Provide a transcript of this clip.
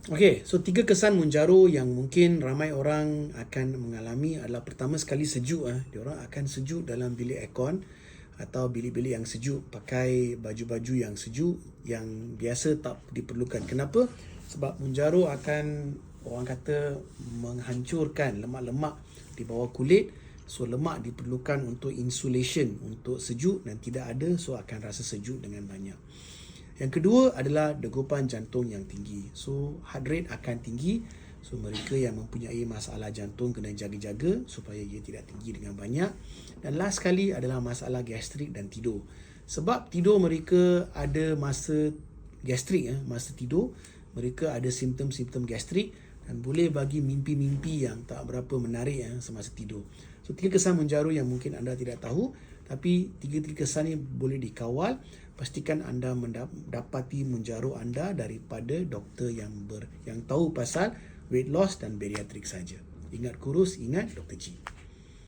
Okey, so 3 kesan Mounjaro yang mungkin ramai orang akan mengalami adalah pertama sekali sejuk. Diorang akan sejuk dalam bilik aircon atau bilik-bilik yang sejuk, pakai baju-baju yang sejuk yang biasa tak diperlukan. Kenapa? Sebab Mounjaro akan, orang kata, menghancurkan lemak-lemak di bawah kulit. So lemak diperlukan untuk insulation, untuk sejuk, dan tidak ada, so akan rasa sejuk dengan banyak. Yang kedua adalah degupan jantung yang tinggi. So heart rate akan tinggi. So mereka yang mempunyai masalah jantung kena jaga-jaga supaya ia tidak tinggi dengan banyak. Dan last sekali adalah masalah gastrik dan tidur. Sebab tidur mereka ada masa gastrik, masa tidur mereka ada simptom-simptom gastrik dan boleh bagi mimpi-mimpi yang tak berapa menarik semasa tidur. So 3 kesan Mounjaro yang mungkin anda tidak tahu, tapi 3 kesan ini boleh dikawal. Pastikan anda mendapati Mounjaro anda daripada doktor yang tahu pasal weight loss dan bariatrik saja. Ingat kurus, ingat Dr. G.